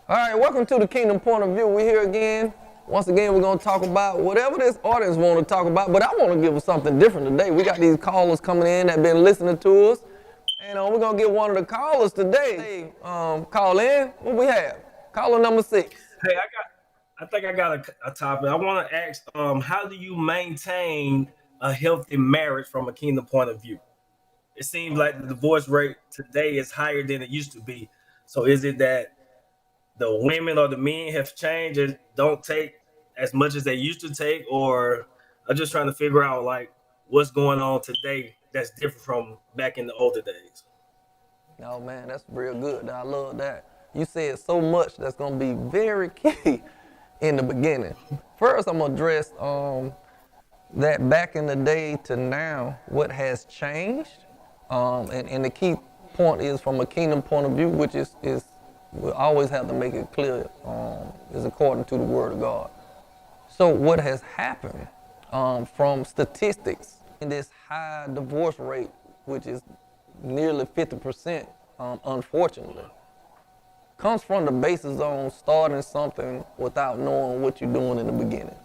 All right, welcome to the Kingdom Point of View. We're here again. Once again, we're going to talk about whatever this audience want to talk about, but I want to give them something different today. We got these callers coming in that been listening to us, and we're going to get one of the callers today. Call in. What we have? Caller number 6. Hey, I think I got a topic. I want to ask, how do you maintain a healthy marriage from a kingdom point of view? It seems like the divorce rate today is higher than it used to be. So is it that the women or the men have changed and don't take as much as they used to take, or I'm just trying to figure out like what's going on today that's different from back in the older days? Oh man, that's real good. I love that. You said so much that's going to be very key in the beginning. First, I'm going to address that back in the day to now, what has changed. And the key point is from a kingdom point of view, which is we always have to make it clear, is according to the word of God. So what has happened from statistics in this high divorce rate, which is nearly 50%, unfortunately, comes from the basis on starting something without knowing what you're doing in the beginning.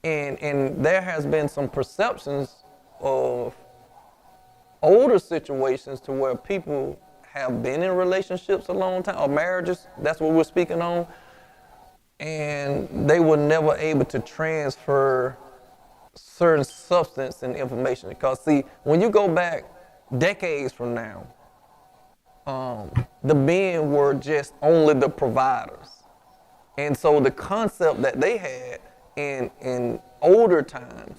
And there has been some perceptions of older situations to where people have been in relationships a long time, or marriages, that's what we're speaking on, and they were never able to transfer certain substance and information. Because see, when you go back decades from now, the men were just only the providers. And so the concept that they had in older times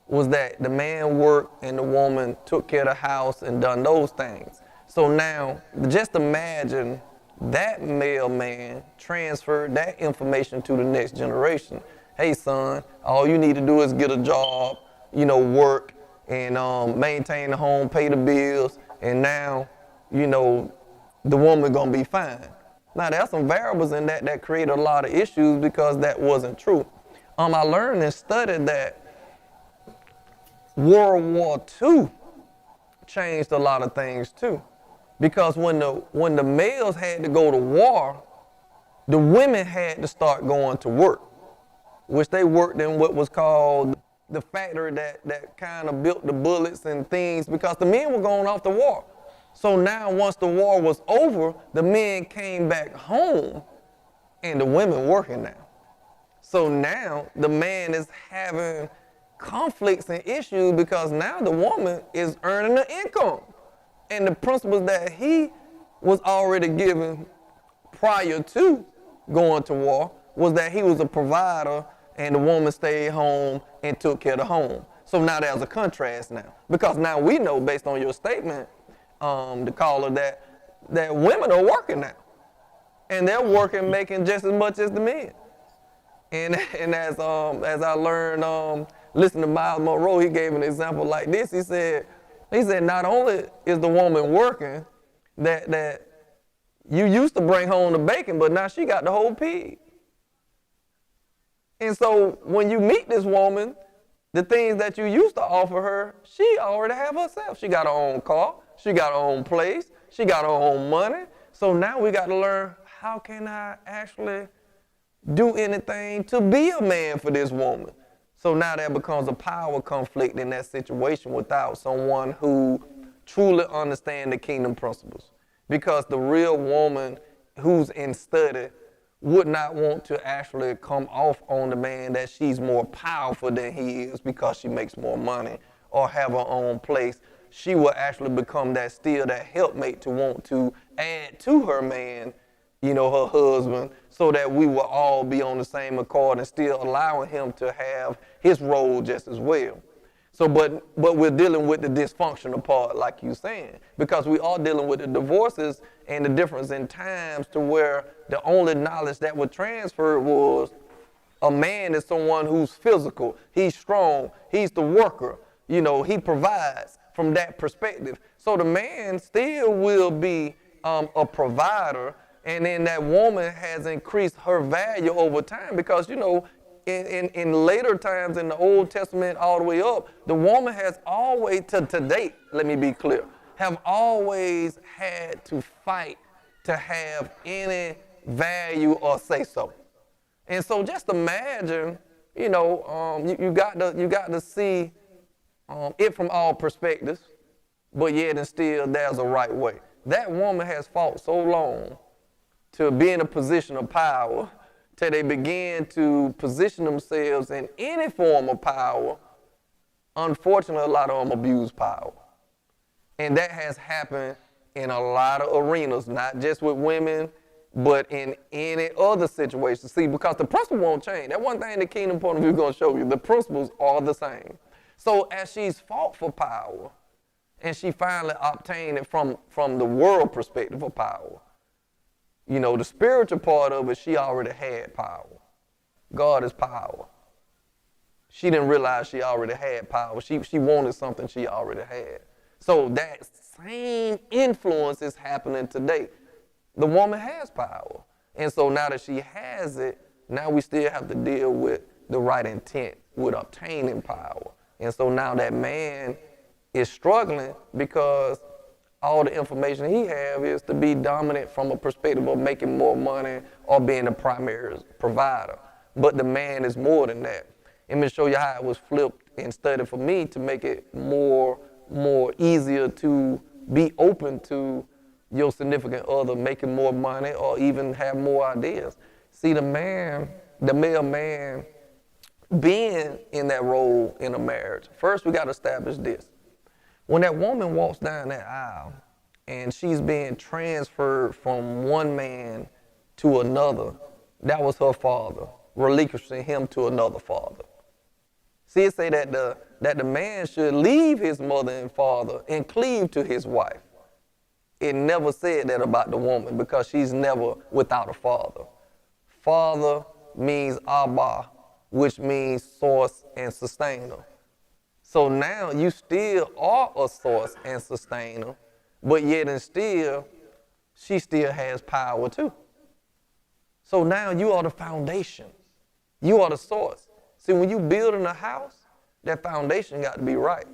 was that the man worked and the woman took care of the house and done those things. So now, just imagine that male man transferred that information to the next generation. Hey son, all you need to do is get a job, work, and maintain the home, pay the bills, and now, the woman gonna be fine. Now there's some variables in that created a lot of issues because that wasn't true. I learned and studied that World War II changed a lot of things too. Because when the males had to go to war, the women had to start going to work, which they worked in what was called the factory that kind of built the bullets and things, because the men were going off to war. So now once the war was over, the men came back home and the women working now. So now the man is having conflicts and issues because now the woman is earning an income. And the principles that he was already given prior to going to war was that he was a provider and the woman stayed home and took care of the home. So now there's a contrast now. Because now we know, based on your statement, the caller, that women are working now. And they're working, making just as much as the men. And as I learned, listening to Miles Monroe, he gave an example like this. He said not only is the woman working, that you used to bring home the bacon, but now she got the whole pig. And so when you meet this woman, the things that you used to offer her, she already have herself. She got her own car, she got her own place, she got her own money. So now we got to learn, how can I actually do anything to be a man for this woman? So now there becomes a power conflict in that situation without someone who truly understands the kingdom principles. Because the real woman who's in study would not want to actually come off on the man that she's more powerful than he is because she makes more money or have her own place. She will actually become that helpmate to want to add to her man, her husband, so that we will all be on the same accord and still allowing him to have his role just as well. So, but we're dealing with the dysfunctional part, like you're saying, because we are dealing with the divorces and the difference in times to where the only knowledge that was transferred was a man is someone who's physical, he's strong, he's the worker, he provides from that perspective. So the man still will be a provider. And then that woman has increased her value over time because, in later times in the Old Testament all the way up, the woman has always, to date, let me be clear, have always had to fight to have any value or say so. And so just imagine, you got to see it from all perspectives, but yet and still there's a right way. That woman has fought so long to be in a position of power till they begin to position themselves in any form of power. Unfortunately, a lot of them abuse power. And that has happened in a lot of arenas, not just with women, but in any other situation. See, because the principle won't change. That one thing the kingdom point of view is going to show you, the principles are the same. So as she's fought for power, and she finally obtained it from the world perspective of power, the spiritual part of it, she already had power. God is power. She didn't realize she already had power. She wanted something she already had. So that same influence is happening today. The woman has power. And so now that she has it, now we still have to deal with the right intent with obtaining power. And so now that man is struggling because all the information he has is to be dominant from a perspective of making more money or being the primary provider. But the man is more than that. Let me show you how it was flipped and studied for me to make it more easier to be open to your significant other making more money or even have more ideas. See, the male man being in that role in a marriage, first we got to establish this. When that woman walks down that aisle and she's being transferred from one man to another, that was her father, relinquishing him to another father. See, it say that the man should leave his mother and father and cleave to his wife. It never said that about the woman because she's never without a father. Father means Abba, which means source and sustainer. So now you still are a source and sustainer, but yet and still, she still has power too. So now you are the foundation. You are the source. See, when you building a house, that foundation got to be right.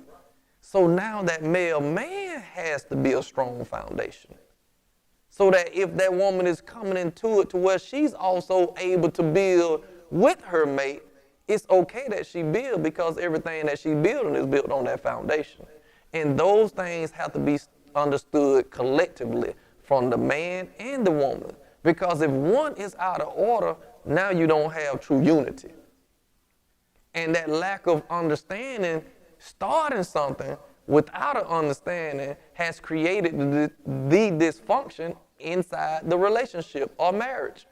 So now that male man has to be a strong foundation. So that if that woman is coming into it to where she's also able to build with her mate, it's okay that she build because everything that she's building is built on that foundation. And those things have to be understood collectively from the man and the woman. Because if one is out of order, now you don't have true unity. And that lack of understanding, starting something without an understanding, has created the dysfunction inside the relationship or marriage.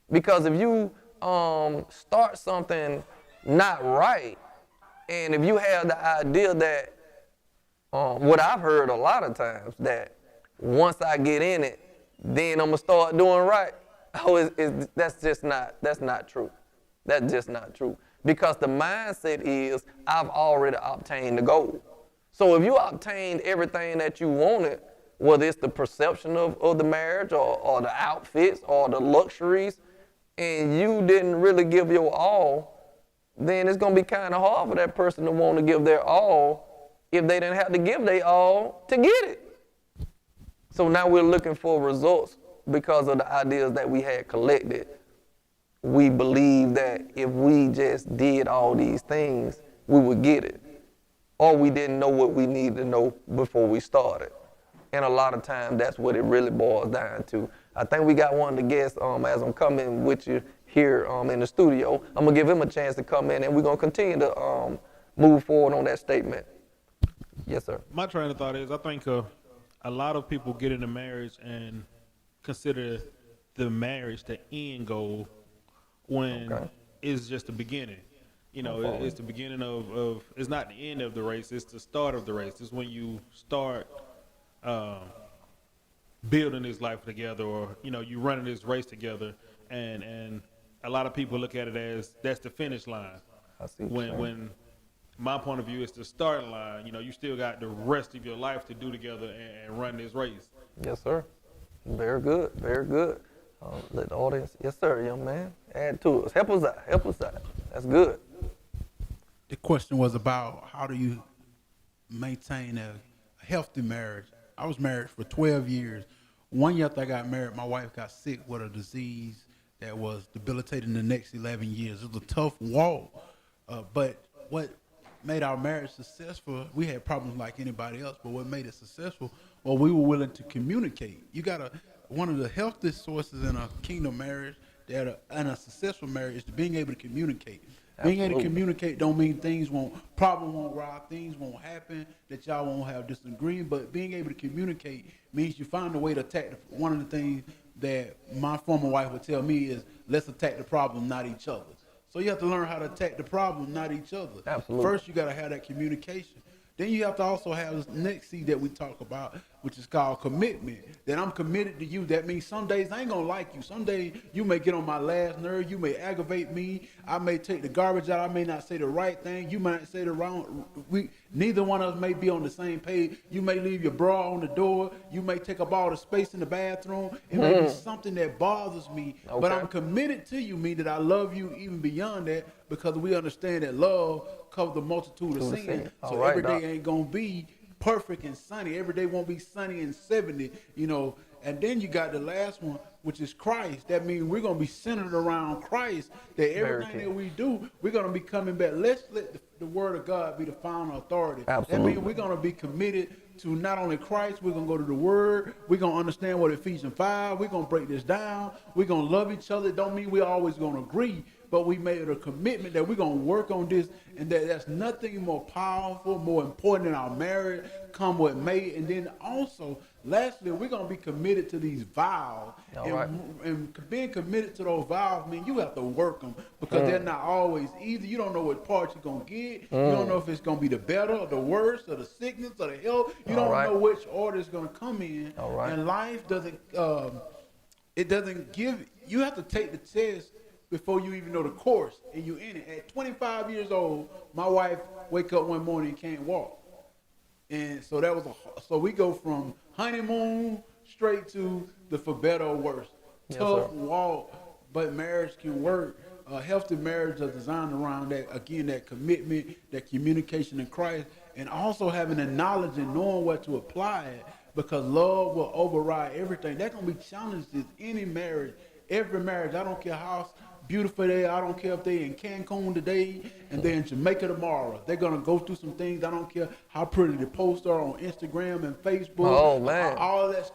Because if you start something not right, and if you have the idea that, what I've heard a lot of times, that once I get in it, then I'm gonna start doing right. That's not true. That's just not true. Because the mindset is, I've already obtained the goal. So if you obtained everything that you wanted, whether it's the perception of the marriage or the outfits or the luxuries, and you didn't really give your all, then it's going to be kind of hard for that person to want to give their all if they didn't have to give their all to get it. So now we're looking for results because of the ideas that we had collected. We believe that if we just did all these things, we would get it. Or we didn't know what we needed to know before we started. And a lot of times, that's what it really boils down to. I think we got one of the guests, as I'm coming with you here in the studio. I'm going to give him a chance to come in, and we're going to continue to move forward on that statement. Yes, sir. My train of thought is, I think a lot of people get into marriage and consider the marriage the end goal when it's just the beginning. You know, it's the beginning of, it's not the end of the race, it's the start of the race. It's when you start building this life together, or, you know, you running this race together, and a lot of people look at it as that's the finish line. I see. When my point of view is the starting line, you know, you still got the rest of your life to do together and run this race. Yes, sir. Very good, very good. Let the audience, yes, sir, young man, add to us. Help us out. That's good. The question was about how do you maintain a healthy marriage. I was married for 12 years. 1 year after I got married, my wife got sick with a disease that was debilitating the next 11 years. It was a tough walk, but what made our marriage successful, we had problems like anybody else, but what made it successful, well, we were willing to communicate. One of the healthiest sources in a kingdom marriage and a successful marriage is being able to communicate. Being able to communicate don't mean problems won't rise, things won't happen, that y'all won't have disagreement, but being able to communicate means you find a way to attack one of the things that my former wife would tell me is, let's attack the problem, not each other. So you have to learn how to attack the problem, not each other. Absolutely. First, you got to have that communication. Then you have to also have this next C that we talk about, which is called commitment. That I'm committed to you. That means some days I ain't gonna like you. Some days you may get on my last nerve. You may aggravate me. I may take the garbage out. I may not say the right thing. You might say the wrong. Neither one of us may be on the same page. You may leave your bra on the door. You may take up all the space in the bathroom. It may be something that bothers me. Okay. But I'm committed to you, mean that I love you even beyond that, because we understand that love covers the multitude of sins. So every day ain't gonna be perfect and sunny. Every day won't be sunny and 70, And then you got the last one, which is Christ. That means we're gonna be centered around Christ. That everything that we do, we're gonna be coming back. Let's let the word of God be the final authority. Absolutely. That means we're gonna be committed to not only Christ, we're gonna go to the word, we're gonna understand what Ephesians 5, we're gonna break this down, we're gonna love each other. It don't mean we're always gonna agree, but we made a commitment that we're going to work on this, and that's nothing more powerful, more important in our marriage, come what may. And then also, lastly, we're going to be committed to these vows. And being committed to those vows means you have to work them, because they're not always easy. You don't know what part you're going to get. You don't know if it's going to be the better or the worse or the sickness or the health. You don't know which order is going to come in. And life doesn't, it doesn't give, you have to take the test before you even know the course, and you in it. At 25 years old, my wife wake up one morning and can't walk. And so so we go from honeymoon straight to the for better or worse. Tough walk, but marriage can work. Healthy marriage is designed around that, again, that commitment, that communication in Christ, and also having the knowledge and knowing what to apply it, because love will override everything. That's going to be challenges in any marriage, every marriage. I don't care how beautiful they are. I don't care if they're in Cancun today and they're in Jamaica tomorrow. They're going to go through some things. I don't care how pretty the posts are on Instagram and Facebook. Oh, man. All that.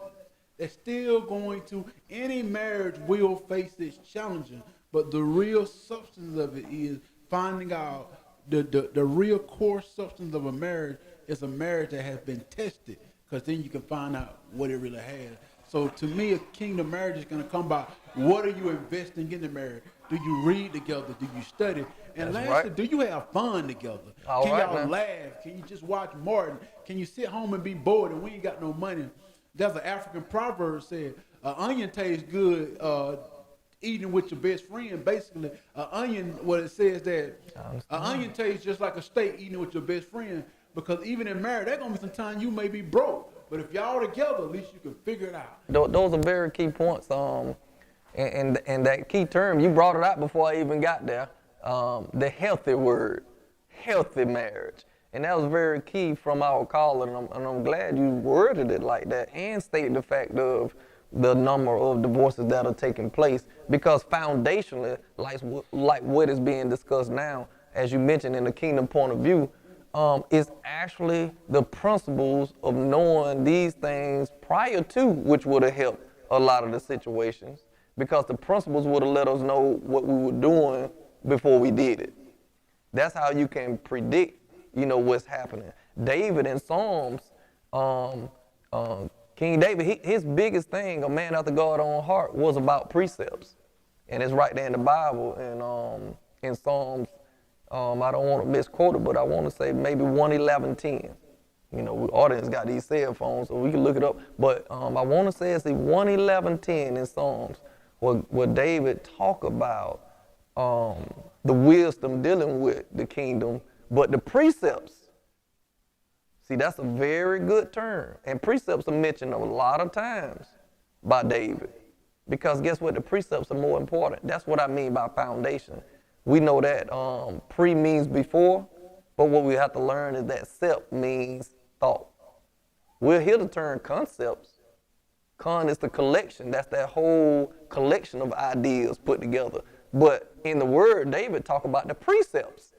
They're still going to, any marriage will face this challenging, but the real substance of it is finding out the real core substance of a marriage is a marriage that has been tested, because then you can find out what it really has. So to me, a kingdom marriage is going to come by, what are you investing in the marriage? Do you read together? Do you study? And lastly, do you have fun together? Can y'all laugh? Can you just watch Martin? Can you sit home and be bored and we ain't got no money? There's an African proverb said, an onion tastes good eating with your best friend. Basically, an onion, what it says that an onion tastes just like a steak eating with your best friend, because even in marriage, there's going to be some time you may be broke. But if y'all together, at least you can figure it out. Those are very key points. And that key term, you brought it out before I even got there. The healthy word, healthy marriage. And that was very key from our caller. And I'm glad you worded it like that and stated the fact of the number of divorces that are taking place. Because foundationally, like what is being discussed now, as you mentioned in the kingdom point of view, is actually the principles of knowing these things prior to, which would have helped a lot of the situations, because the principles would have let us know what we were doing before we did it. That's how you can predict, what's happening. David in Psalms, King David, his biggest thing, a man after God's own heart, was about precepts. And it's right there in the Bible in Psalms. I don't want to misquote it, but I want to say maybe 111:10. The audience got these cell phones, so we can look it up. But I want to say it's 111:10 in Psalms, where David talk about the wisdom dealing with the kingdom, but the precepts. See, that's a very good term. And precepts are mentioned a lot of times by David, because guess what? The precepts are more important. That's what I mean by foundation. We know that pre means before, but what we have to learn is that sept means thought. We'll hear the term concepts. Con is the collection. That's that whole collection of ideas put together. But in the word, David talk about the precepts.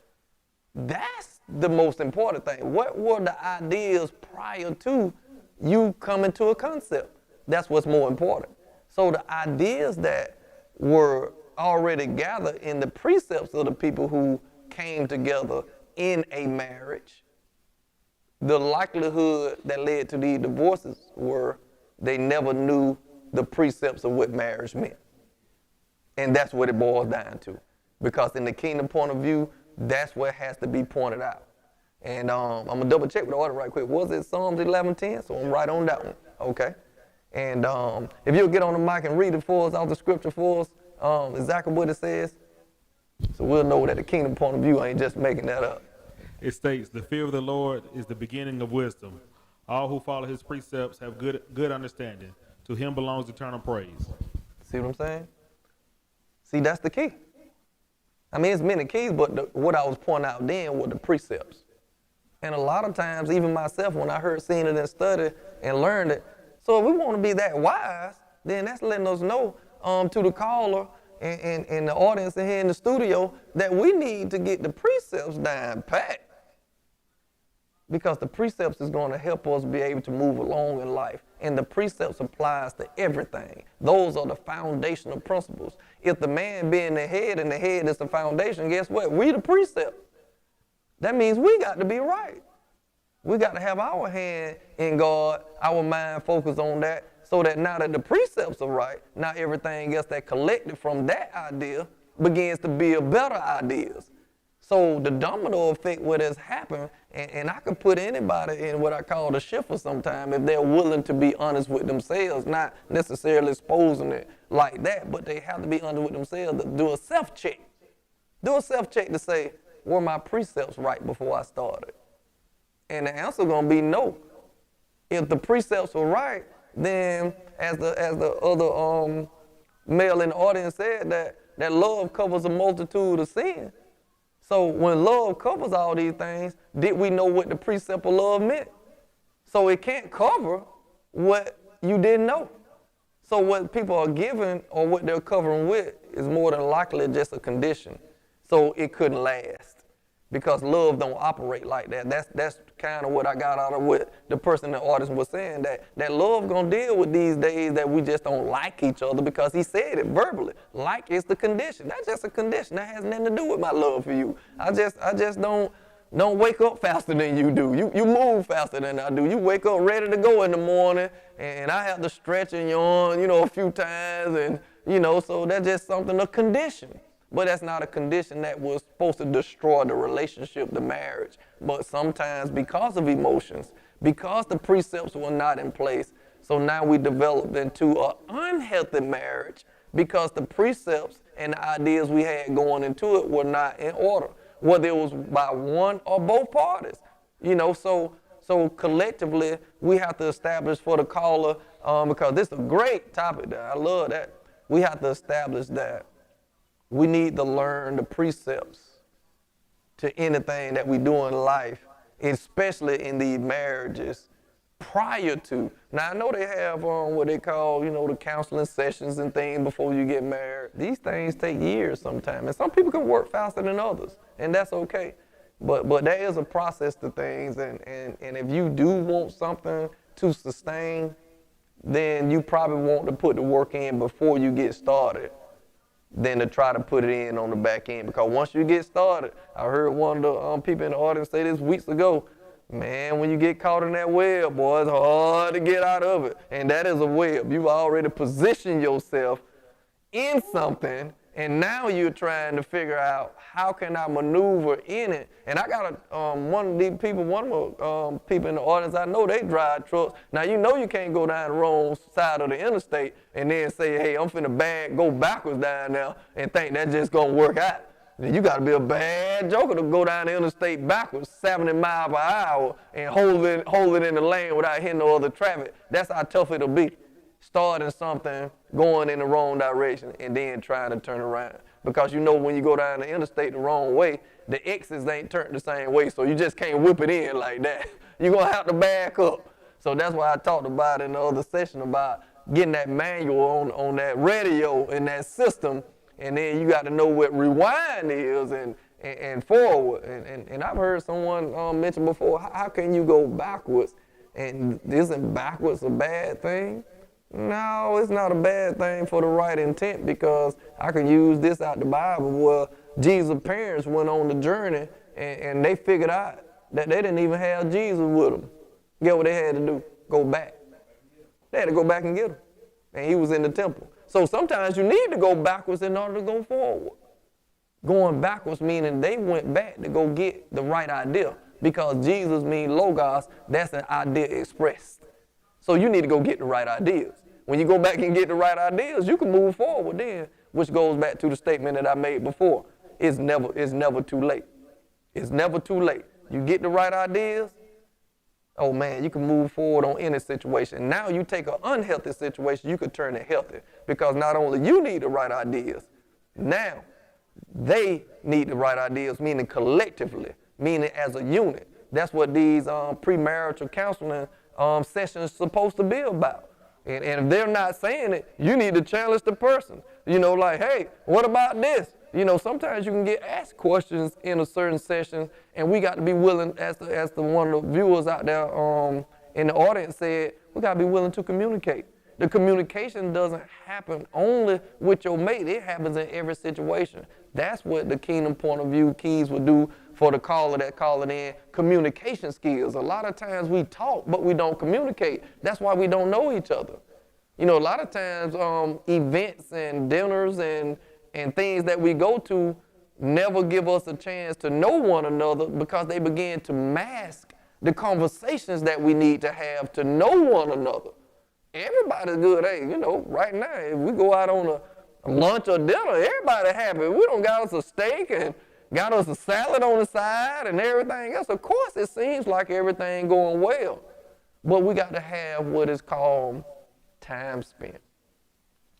That's the most important thing. What were the ideas prior to you coming to a concept? That's what's more important. So the ideas that were already gathered in the precepts of the people who came together in a marriage, the likelihood that led to these divorces were they never knew the precepts of what marriage meant. And that's what it boils down to. Because in the kingdom point of view, that's what has to be pointed out. And I'm going to double check with the order right quick. Was it Psalms 11:10? So I'm right on that one. Okay. And if you'll get on the mic and read it for us, out the scripture for us, exactly what it says. So we'll know that the kingdom point of view ain't just making that up. It states, the fear of the Lord is the beginning of wisdom. All who follow his precepts have good understanding. To him belongs eternal praise. See what I'm saying? See, that's the key. I mean, it's many keys, but what I was pointing out then were the precepts. And a lot of times, even myself, when I heard, seen it and studied and learned it, so if we want to be that wise, then that's letting us know to the caller and the audience in here in the studio that we need to get the precepts down pat. Because the precepts is going to help us be able to move along in life. And the precepts applies to everything. Those are the foundational principles. If the man being the head and the head is the foundation, guess what? We the precept. That means we got to be right. We got to have our hand in God, our mind focused on that, so that now that the precepts are right, now everything else that collected from that idea begins to build better ideas. So the domino effect, what has happened, and I could put anybody in what I call the shifter sometime if they're willing to be honest with themselves, not necessarily exposing it like that, but they have to be honest with themselves to do a self-check. Do a self-check to say, were my precepts right before I started? And the answer going to be no. If the precepts were right, then as the other male in the audience said, that love covers a multitude of sin. So when love covers all these things, did we know what the precept of love meant? So it can't cover what you didn't know. So what people are giving or what they're covering with is more than likely just a condition. So it couldn't last because love don't operate like that. That's kind of what I got out of what the person in the audience was saying, that love gonna deal with these days that we just don't like each other because he said it verbally. Like is the condition. That's just a condition. That has nothing to do with my love for you. I just don't wake up faster than you do. You move faster than I do. You wake up ready to go in the morning, and I have to stretch and yawn, a few times, and so that's just something, a condition. But that's not a condition that was supposed to destroy the relationship, the marriage. But sometimes because of emotions, because the precepts were not in place, so now we developed into an unhealthy marriage because the precepts and the ideas we had going into it were not in order, whether it was by one or both parties. So collectively, we have to establish for the caller, because this is a great topic, I love that. We have to establish that we need to learn the precepts to anything that we do in life, especially in these marriages, prior to. Now, I know they have what they call, the counseling sessions and things before you get married. These things take years sometimes, and some people can work faster than others, and that's okay. But there is a process to things, and if you do want something to sustain, then you probably want to put the work in before you get started than to try to put it in on the back end. Because once you get started, I heard one of the people in the audience say this weeks ago, man, when you get caught in that web, boy, it's hard to get out of it. And that is a web. You've already positioned yourself in something, and now you're trying to figure out how can I maneuver in it. And I got one of the people in the audience, I know they drive trucks. Now, you can't go down the wrong side of the interstate and then say, hey, I'm finna go backwards down there and think that's just gonna work out. Then you gotta be a bad joker to go down the interstate backwards 70 miles per hour and hold it in the lane without hitting no other traffic. That's how tough it'll be. Starting something, going in the wrong direction, and then trying to turn around. Because when you go down the interstate the wrong way, the exits ain't turned the same way, so you just can't whip it in like that. You're going to have to back up. So that's why I talked about in the other session about getting that manual on that radio and that system, and then you got to know what rewind is and forward. And I've heard someone mention before, how can you go backwards? And isn't backwards a bad thing? No, it's not a bad thing for the right intent, because I can use this out the Bible where Jesus' parents went on the journey and they figured out that they didn't even have Jesus with them. Get what they had to do? Go back. They had to go back and get him. And he was in the temple. So sometimes you need to go backwards in order to go forward. Going backwards meaning they went back to go get the right idea, because Jesus means logos, that's an idea expressed. So you need to go get the right ideas. When you go back and get the right ideas, you can move forward then, which goes back to the statement that I made before. It's never too late. It's never too late. You get the right ideas, oh man, you can move forward on any situation. Now you take an unhealthy situation, you can turn it healthy, because not only you need the right ideas, now they need the right ideas, meaning collectively, meaning as a unit. That's what these premarital counseling sessions are supposed to be about. And if they're not saying it, you need to challenge the person. You know, like, hey, what about this? You know, sometimes you can get asked questions in a certain session, and we got to be willing, as the one of the viewers out there in the audience said, we got to be willing to communicate. The communication doesn't happen only with your mate. It happens in every situation. That's what the Kingdom Point of View keys would do for the caller that calling in. Communication skills. A lot of times we talk, but we don't communicate. That's why we don't know each other. You know, a lot of times events and dinners and things that we go to never give us a chance to know one another, because they begin to mask the conversations that we need to have to know one another. Everybody's good. Hey, you know, right now, if we go out on a lunch or dinner, everybody happy. We don't got us a steak and got us a salad on the side and everything else. Of course, it seems like everything going well, but we got to have what is called time spent.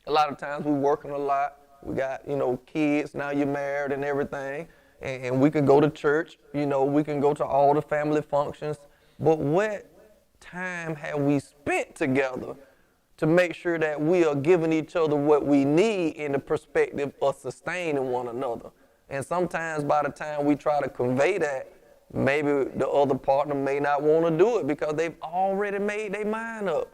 A lot of times we working a lot. We got, you know, kids, now you're married and everything, and we can go to church, you know, we can go to all the family functions, but what time have we spent together to make sure that we are giving each other what we need in the perspective of sustaining one another? And sometimes by the time we try to convey that, maybe the other partner may not want to do it because they've already made their mind up.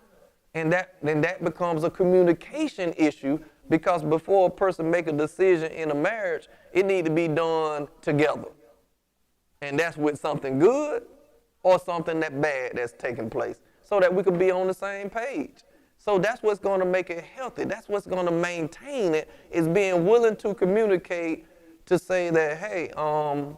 And then that becomes a communication issue, because before a person make a decision in a marriage, it need to be done together. And that's with something good or something that bad that's taking place, so that we could be on the same page. So that's what's going to make it healthy. That's what's going to maintain it, is being willing to communicate, to say that, hey, I'm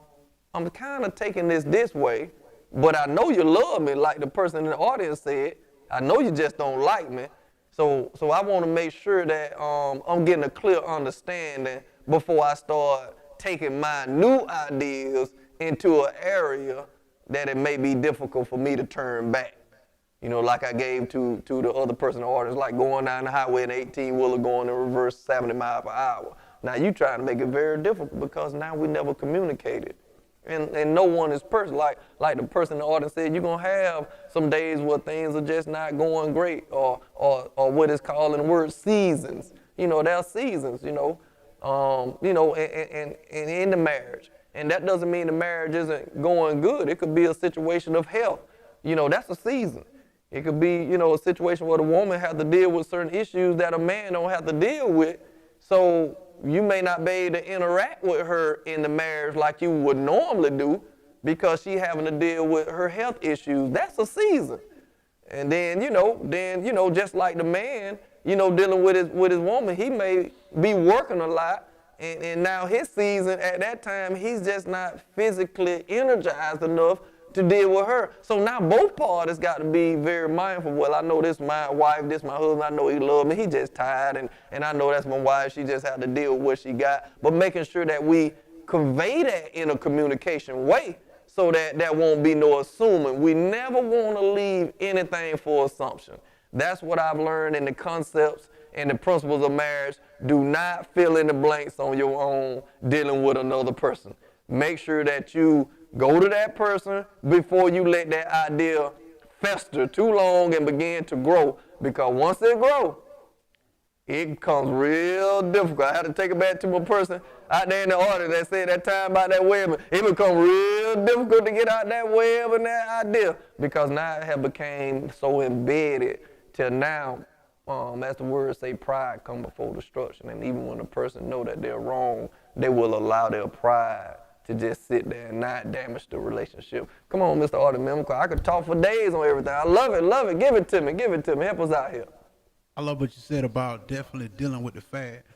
kind of taking this way, but I know you love me, like the person in the audience said. I know you just don't like me. So I want to make sure that I'm getting a clear understanding before I start taking my new ideas into an area that it may be difficult for me to turn back. You know, like I gave to the other person in the audience, like going down the highway in 18-wheeler going in reverse 70 miles per hour. Now you trying to make it very difficult, because now we never communicated. And no one is perfect. Like the person in the audience said, you're going to have some days where things are just not going great, or what is called in the word seasons. You know, there are seasons, and in the marriage. And that doesn't mean the marriage isn't going good. It could be a situation of health. You know, that's a season. It could be, a situation where the woman has to deal with certain issues that a man don't have to deal with. So you may not be able to interact with her in the marriage like you would normally do, because she having to deal with her health issues. That's a season. And then, just like the man, dealing with his woman, he may be working a lot, and now his season at that time, he's just not physically energized enough to deal with her. So now both parties got to be very mindful. Well, I know this my wife, this my husband, I know he loves me, he just tired, and I know that's my wife, she just had to deal with what she got. But making sure that we convey that in a communication way, so that there won't be no assuming. We never want to leave anything for assumption. That's what I've learned in the concepts and the principles of marriage. Do not fill in the blanks on your own dealing with another person. Make sure that you go to that person before you let that idea fester too long and begin to grow, because once it grows, it becomes real difficult. I had to take it back to my person out there in the audience that said that time about that web. It become real difficult to get out that web and that idea, because now it have became so embedded till now, as the word say, pride come before destruction. And even when a person know that they're wrong, they will allow their pride to just sit there and not damage the relationship. Come on, Mr. Artie Member, I could talk for days on everything. I love it, love it. Give it to me, give it to me. Help us out here. I love what you said about definitely dealing with the fact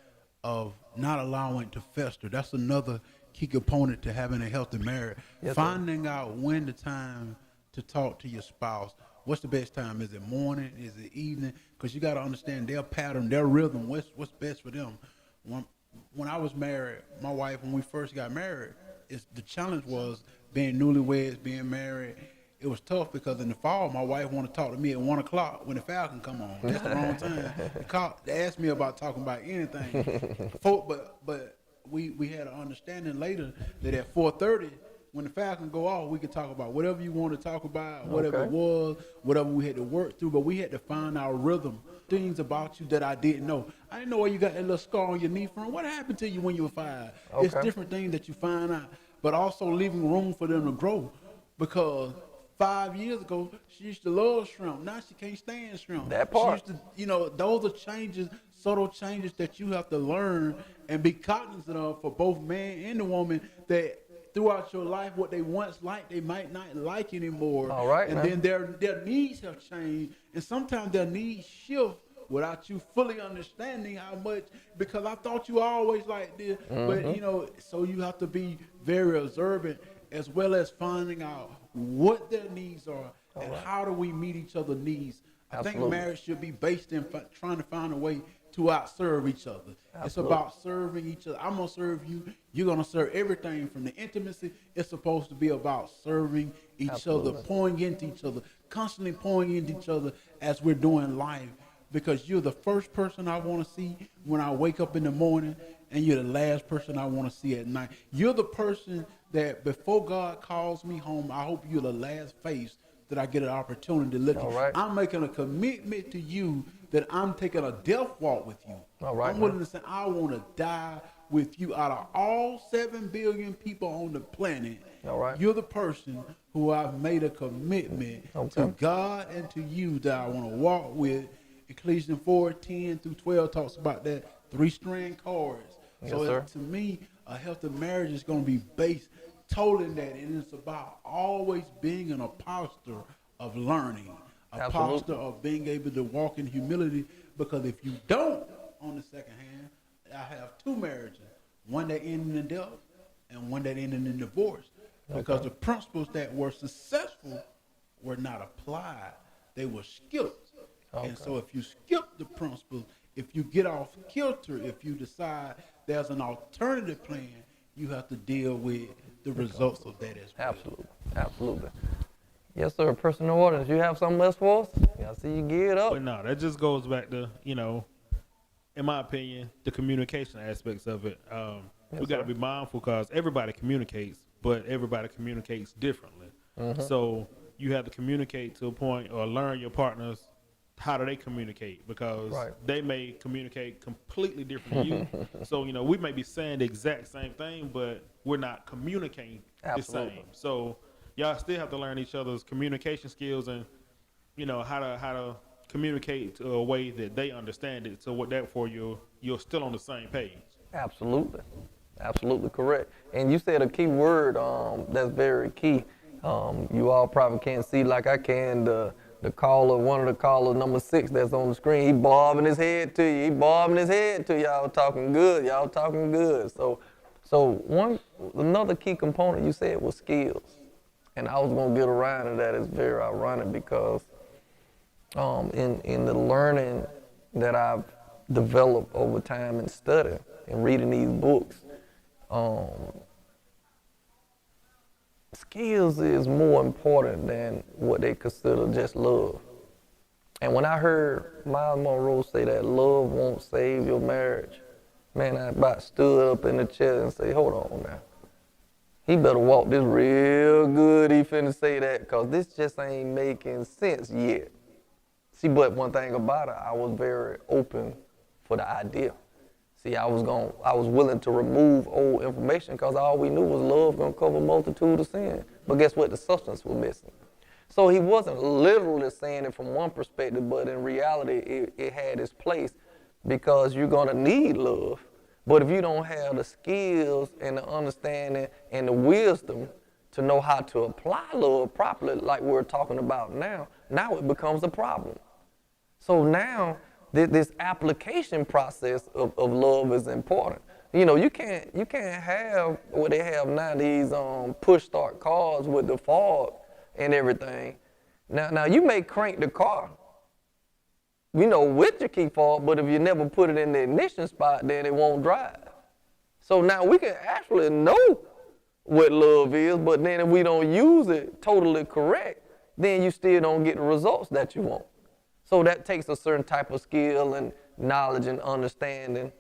of not allowing it to fester. That's another key component to having a healthy marriage. Yes, finding out when the time to talk to your spouse. What's the best time? Is it morning? Is it evening? Because you got to understand their pattern, their rhythm, what's best for them. When I was married, my wife, when we first got married, the challenge was being newlyweds, being married. It was tough because in the fall, my wife wanted to talk to me at 1 o'clock when the Falcon come on. That's the wrong time. They asked me about talking about anything. But we had an understanding later that at 4:30, when the Falcon go off, we could talk about whatever you want to talk about, whatever it was, whatever we had to work through. But we had to find our rhythm, things about you that I didn't know. I didn't know where you got that little scar on your knee from. What happened to you when you were 5? It's different things that you find out, but also leaving room for them to grow, because 5 years ago, she used to love shrimp. Now she can't stand shrimp. That part. She used to, those are changes, subtle changes that you have to learn and be cognizant of for both man and the woman, that throughout your life, what they once liked, they might not like anymore. All right, and then their needs have changed, and sometimes their needs shift without you fully understanding how much, because I thought you always like this. But, so you have to be very observant, as well as finding out what their needs are and how do we meet each other's needs. I think marriage should be based in trying to find a way to outserve each other. It's about serving each other. I'm going to serve you. You're going to serve everything from the intimacy. It's supposed to be about serving each other, pouring into each other, constantly pouring into each other as we're doing life, because you're the first person I want to see when I wake up in the morning, and you're the last person I want to see at night. You're the person that before God calls me home, I hope you're the last face that I get an opportunity to look at. I'm making a commitment to you that I'm taking a death walk with you. I'm willing to say I want to die with you. Out of all 7 billion people on the planet, you're the person who I've made a commitment to God and to you that I want to walk with. Ecclesiastes 4:10-12 talks about that 3-strand cords. To me, a healthy marriage is going to be based totally in that, and it's about always being in a posture of learning, a posture of being able to walk in humility. Because if you don't, on the second hand, I have 2 marriages, one that ended in death and one that ended in divorce, because the principles that were successful were not applied; they were skipped. And so, if you skip the principles, if you get off kilter, if you decide there's an alternative plan, you have to deal with the results of that as well. Absolutely. Yes, sir. Personal orders. You have something else for us? I see you geared up. But no, that just goes back to, in my opinion, the communication aspects of it. We got to be mindful, because everybody communicates, but everybody communicates differently. So you have to communicate to a point, or learn your partners how do they communicate, because they may communicate completely different to you. So, we may be saying the exact same thing, but we're not communicating the same. So y'all still have to learn each other's communication skills, and, how to communicate to a way that they understand it. So what that for you're still on the same page. Absolutely correct. And you said a key word that's very key. You all probably can't see like I can the caller, one of the callers, number 6 that's on the screen. He bobbing his head to you. Y'all talking good. So another key component you said was skills. And I was gonna get around to that. It's very ironic, because in the learning that I've developed over time and studying and reading these books, skills is more important than what they consider just love. And when I heard Miles Monroe say that love won't save your marriage, man, I about stood up in the chair and say, hold on now. He better walk this real good. He finna say that, because this just ain't making sense yet. See, but one thing about it, I was very open for the idea. See, I was willing to remove old information, because all we knew was love gonna cover a multitude of sin. But guess what? The substance was missing. So he wasn't literally saying it from one perspective, but in reality, it had its place, because you're gonna need love. But if you don't have the skills and the understanding and the wisdom to know how to apply love properly, like we're talking about now it becomes a problem. So now this application process of love is important. You know, you can't have what they have now, these push start cars with the fog and everything. Now you may crank the car, you know, with your key fob, but if you never put it in the ignition spot, then it won't drive. So now we can actually know what love is, but then if we don't use it totally correct, then you still don't get the results that you want. So that takes a certain type of skill and knowledge and understanding,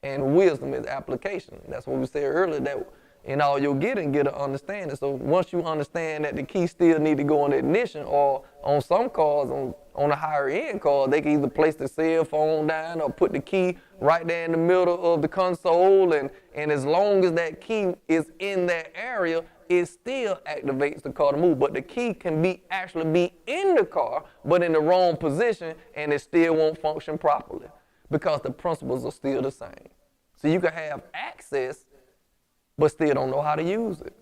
and wisdom is application. That's what we said earlier, that in all you'll get an understanding. So once you understand that the key still need to go in the ignition, or on some cars, on the higher end cars, they can either place the cell phone down or put the key right there in the middle of the console, and as long as that key is in that area, it still activates the car to move. But the key can actually be in the car, but in the wrong position, and it still won't function properly, because the principles are still the same. So you can have access, but still don't know how to use it.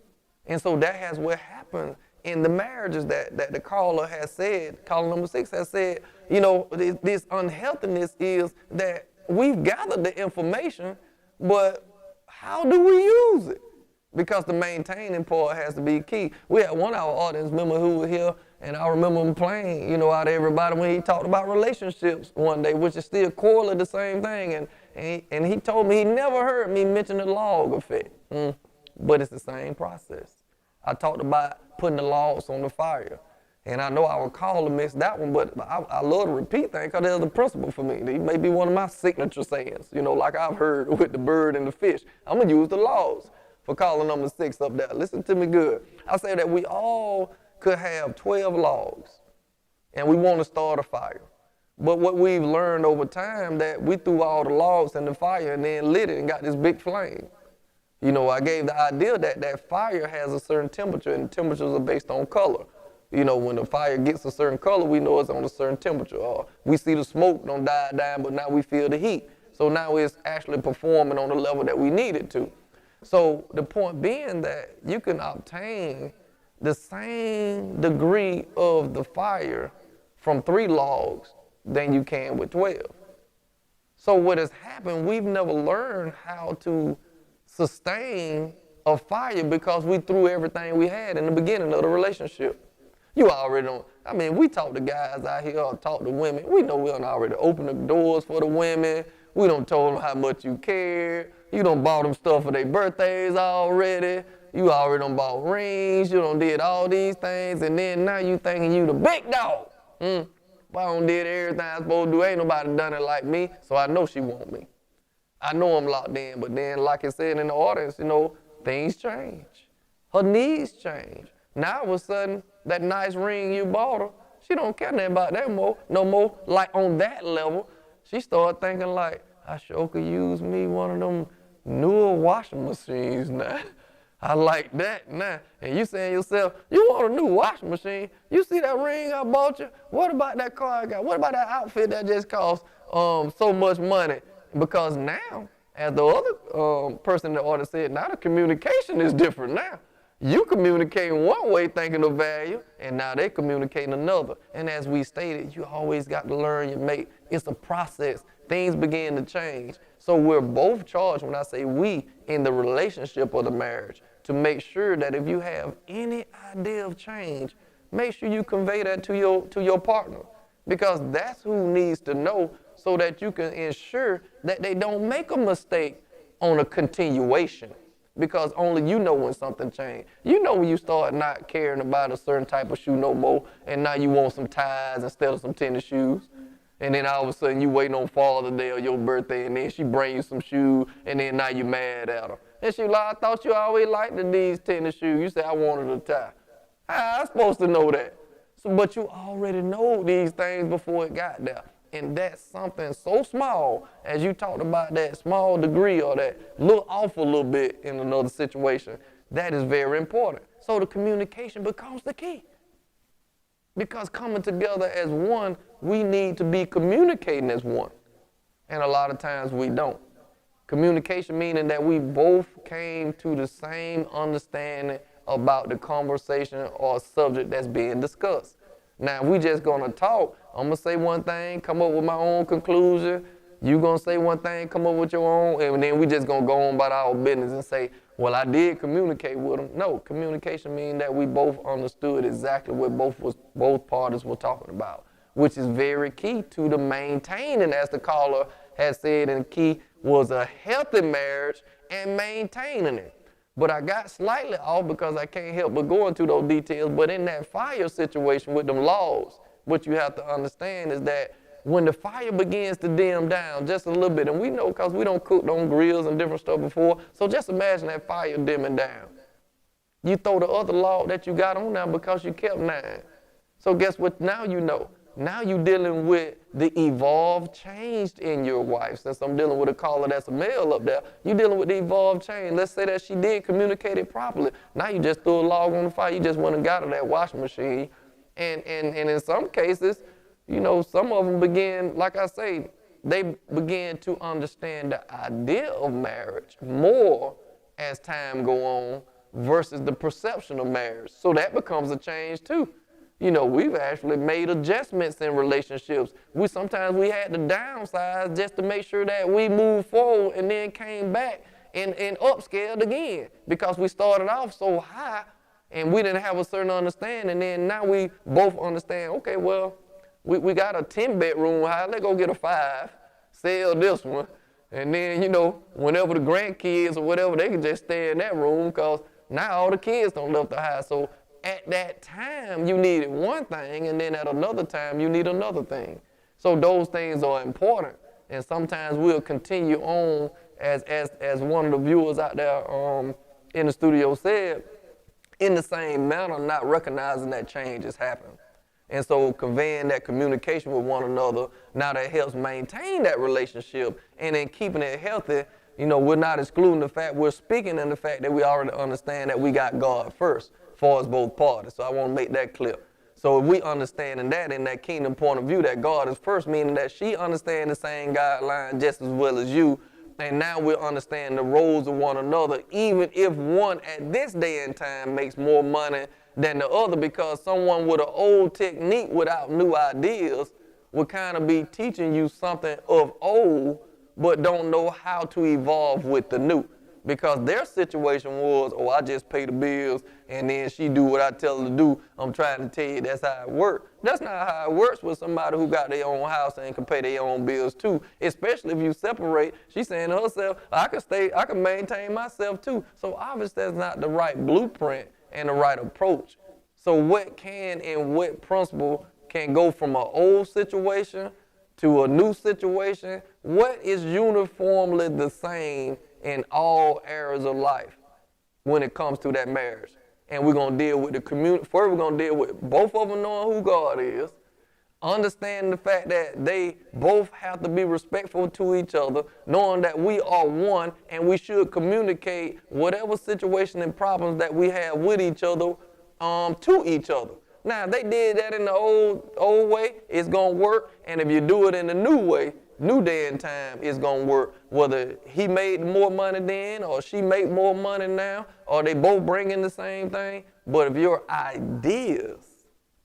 And so that has what happened in the marriages that the caller has said, caller number 6 has said, you know, this unhealthiness is that we've gathered the information, but how do we use it? Because the maintaining part has to be key. We had one of our audience member who was here, and I remember him playing, you know, out of everybody when he talked about relationships one day, which is still corely the same thing. And he told me he never heard me mention the log effect. But it's the same process. I talked about putting the logs on the fire. And I know our caller missed that one, but I love to repeat things, because there's a principle for me. It may be one of my signature sayings, you know, like I've heard with the bird and the fish. I'm going to use the logs for caller number 6 up there. Listen to me good. I say that we all could have 12 logs, and we want to start a fire. But what we've learned over time, that we threw all the logs in the fire and then lit it and got this big flame. You know, I gave the idea that fire has a certain temperature, and temperatures are based on color. You know, when the fire gets a certain color, we know it's on a certain temperature. Or we see the smoke don't die down, but now we feel the heat. So now it's actually performing on the level that we need it to. So the point being that you can obtain the same degree of the fire from 3 logs than you can with 12. So what has happened, we've never learned how to sustain a fire, because we threw everything we had in the beginning of the relationship. You already know. I mean, we talk to guys out here, or talk to women. We know we done already opened the doors for the women. We done told them how much you care. You done bought them stuff for their birthdays already. You already done bought rings. You done did all these things, and then now you thinking you the big dog. If I done did everything I supposed to do, ain't nobody done it like me, so I know she want me. I know I'm locked in, but then, like I said in the audience, you know, things change. Her needs change. Now, all of a sudden, that nice ring you bought her, she don't care nothing about that no more. Like, on that level, she started thinking like, I sure could use me one of them newer washing machines now. I like that now. And you saying to yourself, you want a new washing machine? You see that ring I bought you? What about that car I got? What about that outfit that just cost so much money? Because now, as the other person in the order said, now the communication is different now. You communicating one way thinking of value, and now they communicating another. And as we stated, you always got to learn your mate. It's a process. Things begin to change. So we're both charged, when I say we, in the relationship or the marriage, to make sure that if you have any idea of change, make sure you convey that to your partner. Because that's who needs to know, so that you can ensure that they don't make a mistake on a continuation. Because only you know when something changed. You know when you start not caring about a certain type of shoe no more, and now you want some ties instead of some tennis shoes. And then all of a sudden you waiting on Father's Day or your birthday, and then she bring you some shoes, and then now you mad at her. And she like, I thought you always liked these tennis shoes. You said I wanted a tie. How I supposed to know that? So, but you already know these things before it got there. And that's something so small, as you talked about that small degree or that look off a little bit in another situation, that is very important. So the communication becomes the key. Because coming together as one, we need to be communicating as one. And a lot of times we don't. Communication meaning that we both came to the same understanding about the conversation or subject that's being discussed. Now, we just gonna talk. I'm gonna say one thing, come up with my own conclusion. You gonna say one thing, come up with your own, and then we just gonna go on about our business and say, well, I did communicate with them. No, communication means that we both understood exactly what both parties were talking about, which is very key to the maintaining, as the caller has said, and key was a healthy marriage and maintaining it. But I got slightly off because I can't help but go into those details. But in that fire situation with them laws, what you have to understand is that when the fire begins to dim down just a little bit, and we know because we don't cook on grills and different stuff before, so just imagine that fire dimming down. You throw the other log that you got on now because you kept 9. So guess what? Now you know. Now you're dealing with the evolved change in your wife. Since I'm dealing with a caller that's a male up there, you're dealing with the evolved change. Let's say that she did communicate it properly. Now you just threw a log on the fire. You just went and got her that washing machine. And in some cases, you know, some of them begin, like I say, they begin to understand the idea of marriage more as time go on versus the perception of marriage. So that becomes a change too. You know, we've actually made adjustments in relationships. Sometimes we had to downsize just to make sure that we moved forward and then came back and upscaled again because we started off so high and we didn't have a certain understanding. And then now we both understand, okay, well, we got a 10-bedroom house. Let's go get a 5, sell this one. And then, you know, whenever the grandkids or whatever, they can just stay in that room because now all the kids don't love the house. So at that time, you needed one thing, and then at another time, you need another thing. So those things are important, and sometimes we'll continue on, as one of the viewers out there in the studio said, in the same manner, not recognizing that change is happening. And so conveying that communication with one another, now that helps maintain that relationship, and in keeping it healthy, you know, we're not excluding the fact, we're speaking in the fact that we already understand that we got God first, for us both parties. So I want to make that clear. So if we understanding that in that kingdom point of view, that God is first, meaning that she understands the same guideline just as well as you, and now we're understanding the roles of one another, even if one at this day and time makes more money than the other, because someone with an old technique without new ideas would kind of be teaching you something of old, but don't know how to evolve with the new. Because their situation was, oh, I just pay the bills, and then she do what I tell her to do. I'm trying to tell you that's how it works. That's not how it works with somebody who got their own house and can pay their own bills too, especially if you separate. She's saying to herself, I can maintain myself too. So obviously that's not the right blueprint and the right approach. So what can and what principle can go from an old situation to a new situation? What is uniformly the same in all areas of life when it comes to that marriage? And we're going to deal with the community. First, we're going to deal with both of them knowing who God is, understanding the fact that they both have to be respectful to each other, knowing that we are one and we should communicate whatever situation and problems that we have with each other to each other. Now, if they did that in the old way, it's going to work. And if you do it in the new way, new day and time, it's going to work. Whether he made more money then or she made more money now, or they both bring in the same thing. But if your ideas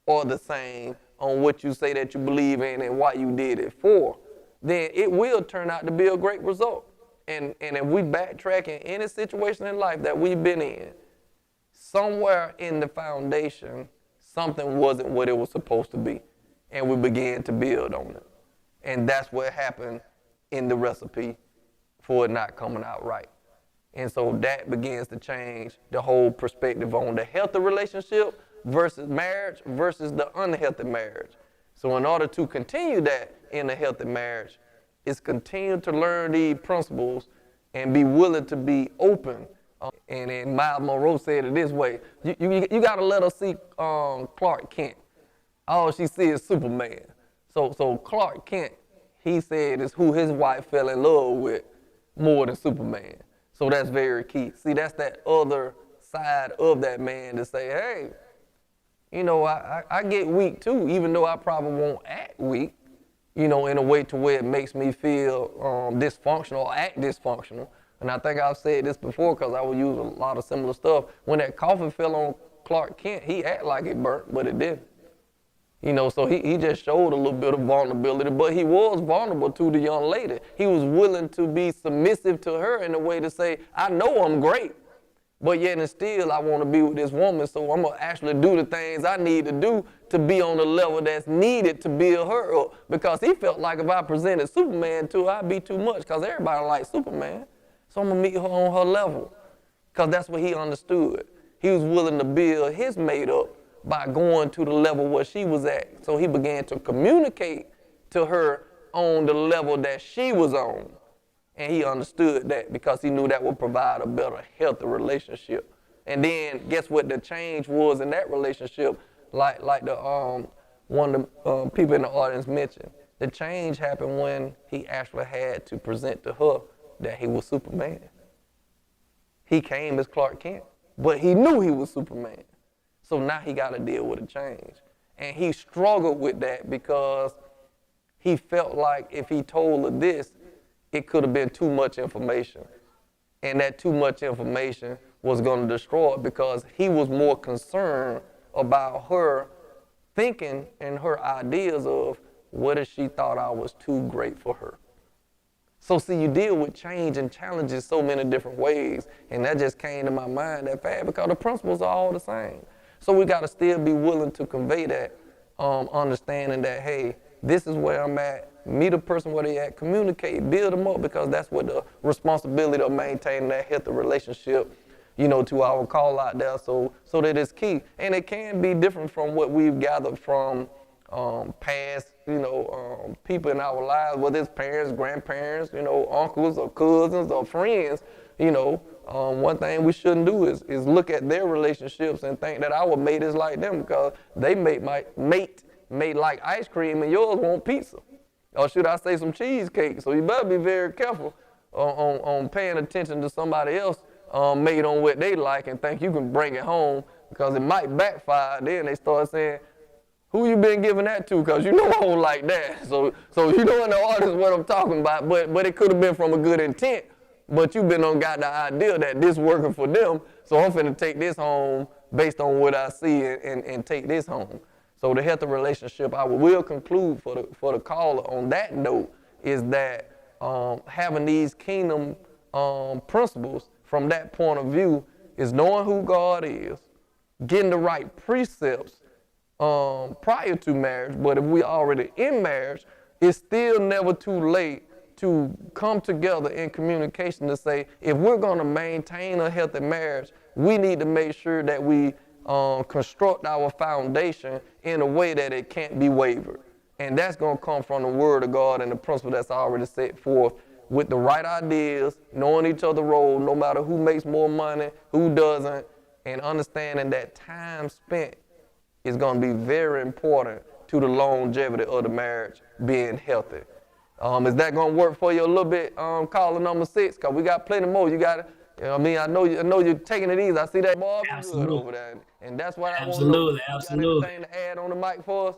are the same on what you say that you believe in and why you did it for, then it will turn out to be a great result. And if we backtrack in any situation in life that we've been in, somewhere in the foundation, something wasn't what it was supposed to be. And we began to build on it. And that's what happened in the recipe for it not coming out right. And so that begins to change the whole perspective on the healthy relationship versus marriage versus the unhealthy marriage. So in order to continue that in a healthy marriage, is continue to learn these principles and be willing to be open. And Miles Monroe said it this way: you got to let her see Clark Kent. All she sees is Superman. So Clark Kent, he said, is who his wife fell in love with more than Superman. So that's very key. See, that's that other side of that man to say, hey, you know, I get weak too, even though I probably won't act weak, you know, in a way to where it makes me feel dysfunctional or act dysfunctional. And I think I've said this before because I would use a lot of similar stuff. When that coffin fell on Clark Kent, he acted like it burnt, but it didn't. You know, so he just showed a little bit of vulnerability, but he was vulnerable to the young lady. He was willing to be submissive to her in a way to say, I know I'm great, but yet and still I want to be with this woman, so I'm going to actually do the things I need to do to be on the level that's needed to build her up. Because he felt like if I presented Superman to her, I'd be too much because everybody likes Superman. So I'm going to meet her on her level because that's what he understood. He was willing to build his mate up by going to the level where she was at. So he began to communicate to her on the level that she was on. And he understood that because he knew that would provide a better, healthy relationship. And then guess what the change was in that relationship, like the one of the people in the audience mentioned. The change happened when he actually had to present to her that he was Superman. He came as Clark Kent, but he knew he was Superman. So now he got to deal with a change. And he struggled with that because he felt like if he told her this, it could have been too much information. And that too much information was going to destroy it because he was more concerned about her thinking and her ideas of what if she thought I was too great for her. So see, you deal with change and challenges so many different ways, and that just came to my mind that fast because the principles are all the same. So we got to still be willing to convey that understanding that, hey, this is where I'm at, meet a person where they at, communicate, build them up, because that's what the responsibility of maintaining that healthy relationship, you know, to our call out there, so that it's key. And it can be different from what we've gathered from past, you know, people in our lives, whether it's parents, grandparents, you know, uncles or cousins or friends, you know. One thing we shouldn't do is look at their relationships and think that our mate is like them because they mate like ice cream and yours want pizza. Or should I say some cheesecake? So you better be very careful on paying attention to somebody else made on what they like and think you can bring it home because it might backfire. Then they start saying, who you been giving that to? Because you know I don't like that. So you know in the audience what I'm talking about, but it could have been from a good intent, but you've been got the idea that this working for them, so I'm finna take this home based on what I see and take this home. So the healthy relationship, I will conclude for the caller on that note, is that having these kingdom principles from that point of view is knowing who God is, getting the right precepts prior to marriage, but if we already in marriage, it's still never too late to come together in communication to say, if we're going to maintain a healthy marriage, we need to make sure that we construct our foundation in a way that it can't be wavered. And that's going to come from the Word of God and the principle that's already set forth with the right ideas, knowing each other's role, no matter who makes more money, who doesn't, and understanding that time spent is going to be very important to the longevity of the marriage being healthy. Is that going to work for you a little bit, caller number 6? Because we got plenty more. You got to, you know what I mean? I know you're taking it easy. I see that Bob good over there. And that's what I want to know. Absolutely. You got anything to add on the mic for us?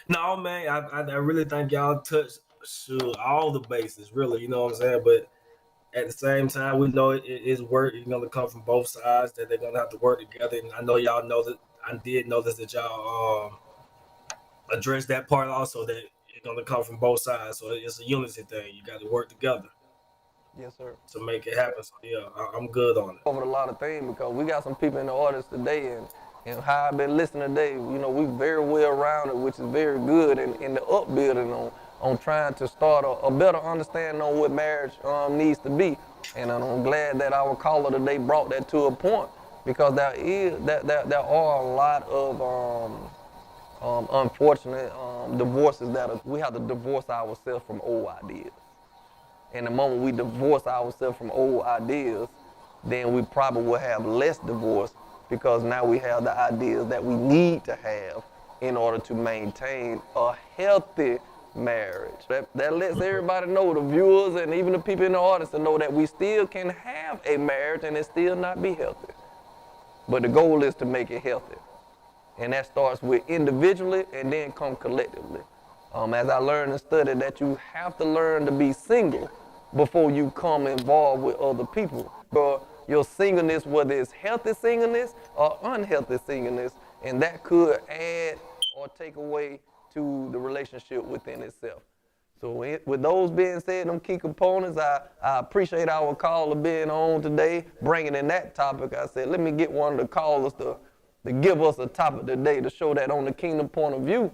No, man, I really think y'all touched all the bases, really, you know what I'm saying? But at the same time, we know it is work. It's going to come from both sides, that they're going to have to work together. And I know y'all know that, I did notice that y'all addressed that part also, that it's going to come from both sides. So it's a unity thing. You got to work together. Yes, sir. To make it happen. So, yeah, I'm good on it. Over a lot of things because we got some people in the audience today, and how I've been listening today, you know, we very well rounded, which is very good in the upbuilding on trying to start a better understanding on what marriage needs to be. And I'm glad that our caller today brought that to a point because there are a lot of unfortunate divorces we have to divorce ourselves from old ideas. And the moment we divorce ourselves from old ideas, then we probably will have less divorce, because now we have the ideas that we need to have in order to maintain a healthy marriage. That lets everybody know, the viewers and even the people in the audience, to know that we still can have a marriage and it still not be healthy. But the goal is to make it healthy. And that starts with individually and then come collectively. As I learned and studied, that you have to learn to be single before you come involved with other people. But your singleness, whether it's healthy singleness or unhealthy singleness, and that could add or take away to the relationship within itself. So with those being said, them key components, I appreciate our caller being on today, bringing in that topic. I said, let me get one of the callers to give us a topic today to show that on the kingdom point of view,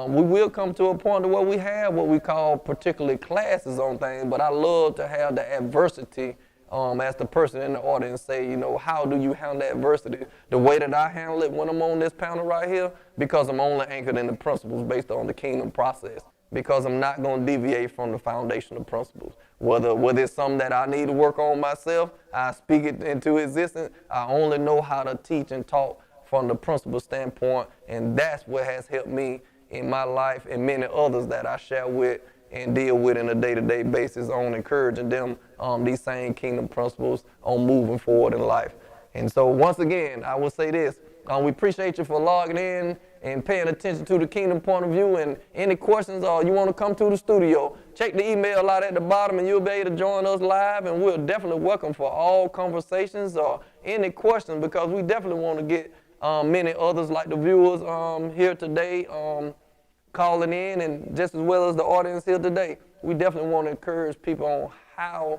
we will come to a point where we have what we call particularly classes on things, but I love to have the adversity as the person in the audience say, you know, how do you handle adversity? The way that I handle it when I'm on this panel right here, because I'm only anchored in the principles based on the kingdom process, because I'm not going to deviate from the foundational principles. Whether it's something that I need to work on myself, I speak it into existence. I only know how to teach and talk from the principle standpoint, and that's what has helped me in my life and many others that I share with and deal with on a day-to-day basis on encouraging them these same kingdom principles on moving forward in life. And so once again, I will say this, we appreciate you for logging in and paying attention to the kingdom point of view. And any questions or you want to come to the studio, check the email out at the bottom and you'll be able to join us live, and we're definitely welcome for all conversations or any questions, because we definitely want to get many others like the viewers here today calling in, and just as well as the audience here today. We definitely want to encourage people on how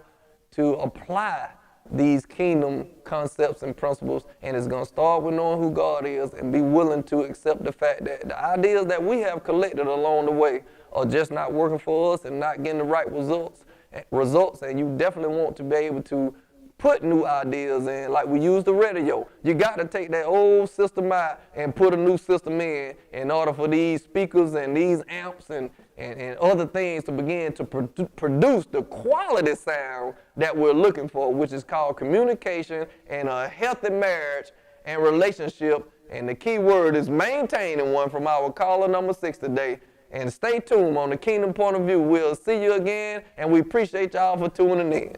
to apply these kingdom concepts and principles, and it's going to start with knowing who God is and be willing to accept the fact that the ideas that we have collected along the way are just not working for us and not getting the right results, and you definitely want to be able to put new ideas in. Like we use the radio. You got to take that old system out and put a new system in order for these speakers and these amps and other things to begin to produce the quality sound that we're looking for, which is called communication and a healthy marriage and relationship. And the key word is maintaining one, from our caller number 6 today. And stay tuned on the Kingdom Point of View. We'll see you again, and we appreciate y'all for tuning in.